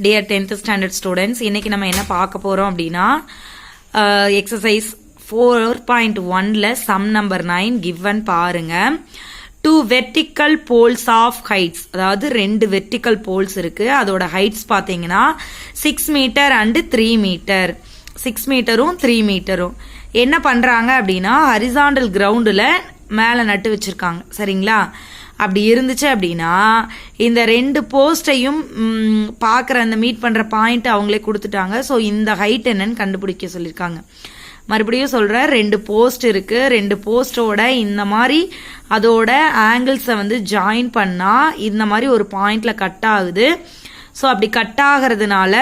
Dear 10th standard students, இன்னைக்கு நம்ம என்ன பார்க்க போறோம் அப்படின்னா exercise 4.1ல sum number 9 given பாருங்க. Two vertical poles of heights, அதாவது ரெண்டு vertical poles இருக்கு. அதோட heights பாத்தீங்கன்னா 6 meter and 3 meter. 6 மீட்டரும் 3 மீட்டரும் என்ன பண்றாங்க அப்படின்னா horizontal groundல மேல நட்டு வச்சிருக்காங்க. சரிங்களா? அப்படி இருந்துச்சு அப்படின்னா இந்த ரெண்டு போஸ்டையும் பார்க்குற அந்த மீட் பண்ணுற பாயிண்ட் அவங்களே கொடுத்துட்டாங்க. ஸோ இந்த ஹைட் என்னன்னு கண்டுபிடிக்க சொல்லியிருக்காங்க. மறுபடியும் சொல்கிறேன், ரெண்டு போஸ்ட் இருக்கு. ரெண்டு போஸ்டோட இந்த மாதிரி அதோட ஆங்கிள்ஸை வந்து ஜாயின் பண்ணால் இந்த மாதிரி ஒரு பாயிண்ட்ல கட் ஆகுது. ஸோ அப்படி கட் ஆகிறதுனால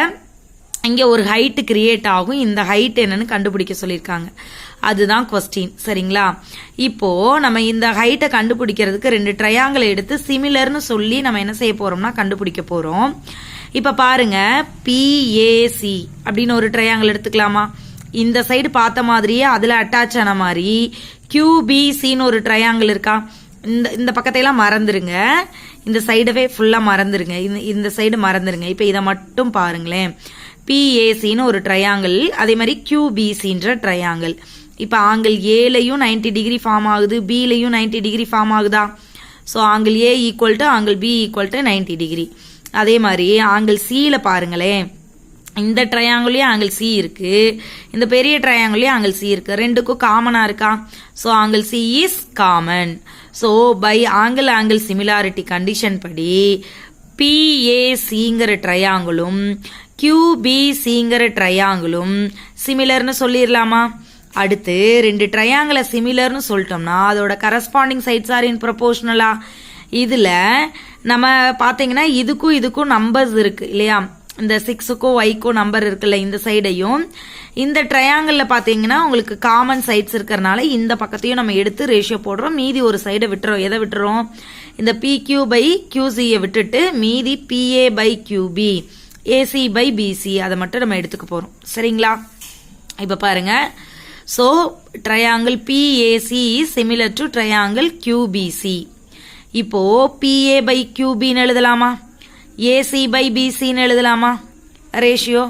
இங்கே ஒரு ஹைட்டு கிரியேட் ஆகும். இந்த ஹைட் என்னன்னு கண்டுபிடிக்க சொல்லியிருக்காங்க. அதுதான் கொஸ்டின். சரிங்களா? இப்போ நம்ம இந்த ஹைட்டை கண்டுபிடிக்கிறதுக்கு ரெண்டு ட்ரையாங்கிள் எடுத்து சிமிலர்னு சொல்லி நம்ம என்ன செய்ய போறோம்னா கண்டுபிடிக்க போறோம். இப்ப பாருங்க, பிஏசி அப்படின்னு ஒரு ட்ரையாங்கிள் எடுத்துக்கலாமா? இந்த சைடு பார்த்த மாதிரியே அதுல அட்டாச் ஆன மாதிரி கியூபிசின்னு ஒரு ட்ரையாங்கிள் இருக்கா? இந்த பக்கத்தையெல்லாம் மறந்துருங்க, இந்த சைடவே ஃபுல்லா மறந்துருங்க, இந்த சைடு மறந்துருங்க. இப்ப இதை மட்டும் பாருங்களேன். பிஏசின்னு ஒரு ட்ரையாங்கிள், அதே மாதிரி கியூபிசின்ற ட்ரையாங்கிள். இப்ப ஆங்கிள் ஏலையும் 90 டிகிரி ஃபார்ம் ஆகுது, பிலையும் 90 டிகிரி ஃபார்ம் ஆகுதா? So angle A equal to angle B equal to 90 degree. அதே மாதிரி ஆங்கிள் சியில பாருங்களேன், இந்த ட்ரையாங்கிள்லயும் ஆங்கிள் சி இருக்கு, இந்த பெரிய ட்ரையாங்கிள்லயும் ஆங்கிள் சி இருக்கு. ரெண்டுக்கும் காமனா இருக்கா? So angle C is common. So by angle similarity condition படி பிஏசிங்கிற ட்ரையாங்கிளும் கியூபிசிங்கிற ட்ரையாங்கிளும் சிமிலர்னு சொல்லிடலாமா? அடுத்து ரெண்டு ட்ரையாங்கிளை சிமிலர்னு சொல்லிட்டோம்னா அதோட கரஸ்பாண்டிங் சைட்ஸ் ஆர் இன் ப்ரொபோர்ஷனலா? இதுல நம்ம பாத்தீங்கன்னா இதுக்கும் நம்பர்ஸ் இருக்கு இல்லையா? இந்த 6க்கும் ஒய்க்கும் நம்பர் இருக்குல்ல, இந்த சைடையும் இந்த ட்ரையாங்கிள் பாத்தீங்கன்னா உங்களுக்கு காமன் சைட்ஸ் இருக்கிறதுனால இந்த பக்கத்தையும் நம்ம எடுத்து ரேஷியோ போடுறோம். மீதி ஒரு சைடை விட்டுறோம். எதை விட்டுறோம்? இந்த PQ பை QCயை விட்டுட்டு மீதி PA by QB, AC by BC அதை மட்டும் நம்ம எடுத்துக்க போறோம். சரிங்களா? இப்ப பாருங்க, so triangle PAC is similar to triangle QBC. இப்போ PA by QB ன்னு எழுதலாமா? AC by BC ன்னு எழுதலாமா? ரேஷியோ,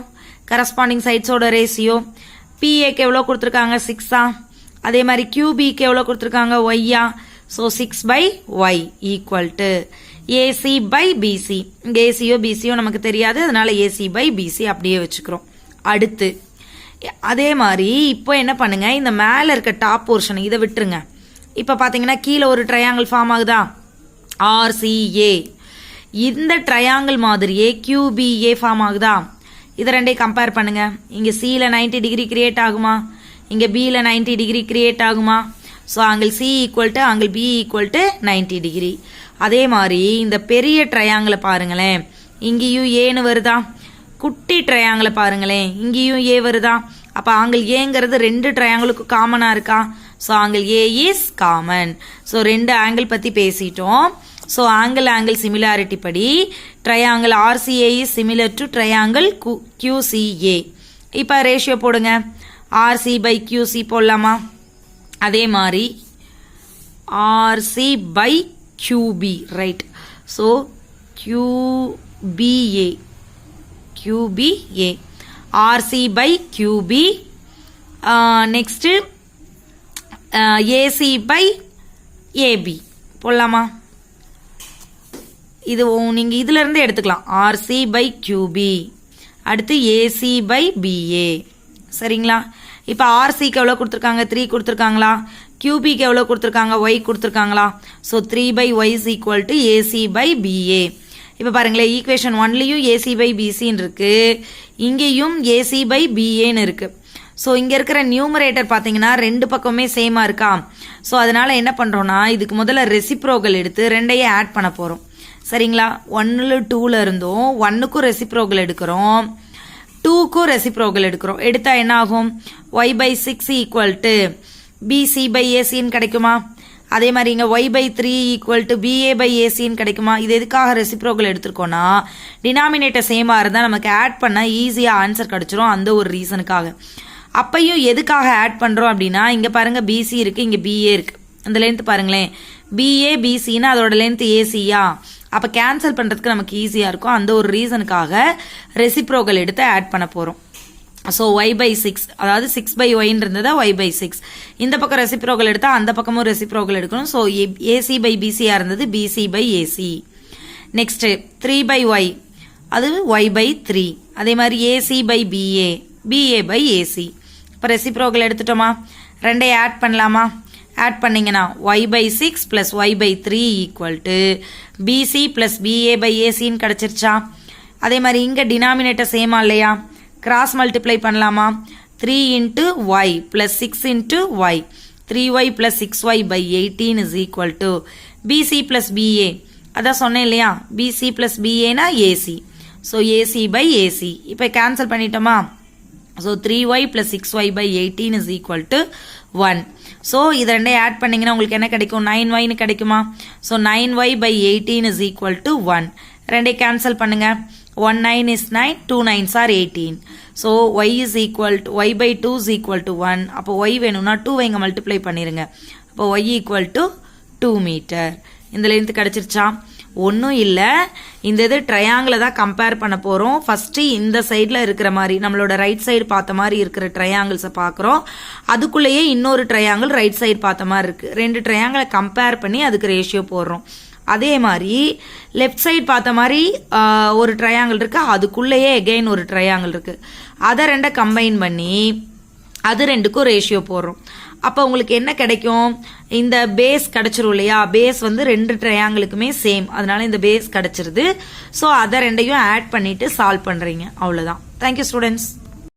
கரஸ்பாண்டிங் சைட்ஸோட ரேஷியோ. PA க்கு எவ்வளவு கொடுத்திருக்காங்க? 6ஆ? அதே மாதிரி QB க்கு எவ்வளவு கொடுத்திருக்காங்க? Yஆ? so 6 by Y equal to AC by BC. இங்க ACயோ BCயோ நமக்கு தெரியாது, அதனால AC by BC அப்படியே வச்சுக்கிறோம். அடுத்து அதே மாதிரி இப்போ என்ன பண்ணுங்க, இந்த மேல இருக்க டாப் போர்ஷன் இதை விட்டுருங்க. இப்ப பாத்தீங்கன்னா கீழே ஒரு ட்ரையாங்கிள் ஃபார்ம் ஆகுதா? RCA. இந்த ட்ரையாங்கிள் மாதிரியே QBA ஃபார்ம் ஆகுதா? இதை ரெண்டையும் கம்பேர் பண்ணுங்க. இங்க Cல 90 டிகிரி கிரியேட் ஆகுமா? இங்க Bல 90 டிகிரி கிரியேட் ஆகுமா? So angle C equal to angle B equal to 90 degree. அதே மாதிரி இந்த பெரிய ட்ரையாங்கிளை பாருங்களேன், இங்கேயும் ஏன்னு வருதா? குட்டி ட்ரையாங்கிளை பாருங்களேன், இங்கேயும் ஏ வருதா? அப்ப ஆங்கிள் ஏங்கிறது ரெண்டு ட்ரையாங்கிளுக்கு காமனா இருக்கா? So angle A is common. So ரெண்டு ஆங்கிள் பத்தி பேசிட்டோம். ஸோ ஆங்கிள் சிமிலாரிட்டி படி triangle RCA is similar to triangle QCA. இப்ப ரேஷியோ போடுங்க. RC பை QC போடலாமா? அதே மாதிரி RC by QB, right? So QBA RC by QB. Next AC by AB போடலாமா? இது நீங்க இதுல இருந்து எடுத்துக்கலாம். RC by QB, அடுத்து AC by BA. சரிங்களா? இப்ப RCக்கு எவ்வளவு கொடுத்திருக்காங்க? 3 கொடுத்திருக்காங்களா? QBக்கு எவ்வளவு கொடுத்திருக்காங்க? Y கொடுத்திருக்காங்களா? So 3 by Y is equal to AC by BA. இப்ப பாருங்களேன், ஈக்குவேஷன் 1லயும் AC by BC இருக்கு, இங்கேயும் AC by BA இருக்கு. ஸோ இங்க இருக்கிற நியூமரேட்டர் பாத்தீங்கன்னா ரெண்டு பக்கமே சேமா இருக்கா? ஸோ அதனால என்ன பண்றோம்னா இதுக்கு முதல்ல ரெசிப்ரோகல் எடுத்து ரெண்டையே ஆட் பண்ண போறோம். சரிங்களா? 1ல 2ல இருந்தோம் 1க்கும் ரெசிப்ரோகல் எடுக்கிறோம், 2க்கும் ரெசிப்ரோகல் எடுக்கிறோம். எடுத்தா என்ன ஆகும்? Y by 6 equal to BC by ACன்னு கிடைக்குமா? அதே மாதிரி இங்க y by 3 equal to BA by ACன்னு கிடைக்குமா? இது எதுக்காக ரெசிப்ரோகல் எடுத்திருக்கோம்னா டினாமினேட்டர் சேமா இருந்தா நமக்கு ஆட் பண்ண ஈஸியா ஆன்சர் கிடைச்சிரும். அந்த ஒரு ரீசனுக்காக. அப்பையும் எதுக்காக ஆட் பண்றோம் அப்படின்னா இங்க பாருங்க BC இருக்கு, இங்க BA இருக்கு. அந்த லென்த் பாருங்களேன், BA BCன்னா அதோட லென்த் ACயா? அப்போ கேன்சல் பண்ணுறதுக்கு நமக்கு ஈஸியாக இருக்கும். அந்த ஒரு ரீசனுக்காக ரெசிப்ரோக்கல் எடுத்து ஆட் பண்ண போகிறோம். ஸோ y/6, அதாவது 6/y இருந்ததா y/6. இந்த பக்கம் ரெசிப்ரோக்கல் எடுத்தா அந்த பக்கமும் ரெசிப்ரோக்கல் எடுக்கணும். ஸோ AC/BC இருந்தது BC/AC. நெக்ஸ்ட் 3/y, அது y/3. அதே மாதிரி AC/BA, BA/AC. இப்போ ரெசிப்ரோக்கல் எடுத்துட்டோமா, ரெண்டையும் ஆட் பண்ணலாமா? ஆட் பண்ணீங்கன்னா y/6 plus y/3 equal to BC plus BA/AC கிடைச்சிருச்சா? அதே மாதிரி இங்கே டினாமினேட்டர் சேமா இல்லையா? கிராஸ் மல்டிப்ளை பண்ணலாமா? 3 into y plus 6 into y. 3y plus 6y/18 is equal to BC plus BA. அதான் சொன்னேன் இல்லையா, BC plus BA னா AC. So AC/AC. இப்போ கேன்சல் பண்ணிட்டோமா? So 3y plus 6y/18 is equal to 1. So இது ரெண்டையும் add பண்ணிங்கன்னா உங்களுக்கு என்ன கிடைக்கும்? 9y கிடைக்குமா? So 9y/18 is equal to 1. ரெண்டையும் கேன்சல் பண்ணுங்க. 1 9 is 9, 2 9s are 18. So y is equal to y/2 is equal to 1. அப்போ y வேணும்னா 2 இங்க மல்டிப்ளை பண்ணிருங்க. அப்போ y equal to 2 மீட்டர். இந்த லென்த் கிடைச்சிருச்சா? ஒன்றும் இல்லை, இந்த இது ட்ரையாங்கிளை தான் கம்பேர் பண்ண போகிறோம். ஃபஸ்ட்டு இந்த சைடில் இருக்கிற மாதிரி நம்மளோட ரைட் சைடு பார்த்த மாதிரி இருக்கிற ட்ரையாங்கிள்ஸை பார்க்குறோம். அதுக்குள்ளேயே இன்னொரு ட்ரையாங்கிள் ரைட் சைடு பார்த்த மாதிரி இருக்குது. ரெண்டு ட்ரையாங்கிளை கம்பேர் பண்ணி அதுக்கு ரேஷியோ போடுறோம். அதே மாதிரி லெஃப்ட் சைடு பார்த்த மாதிரி ஒரு ட்ரையாங்கிள் இருக்கு, அதுக்குள்ளேயே எகெயின் ஒரு ட்ரையாங்கிள் இருக்கு. அதை ரெண்டை கம்பைன் பண்ணி அது ரெண்டுக்கும் ரேஷியோ போடுறோம். அப்போ உங்களுக்கு என்ன கிடைக்கும்? இந்த பேஸ் கிடைச்சிரும் இல்லையா? பேஸ் வந்து ரெண்டு ட்ரையாங்கிளுக்குமே சேம், அதனால இந்த பேஸ் கிடைச்சிருது. ஸோ அதை ரெண்டையும் ஆட் பண்ணிட்டு சால்வ் பண்றீங்க, அவ்வளோதான். Thank you students.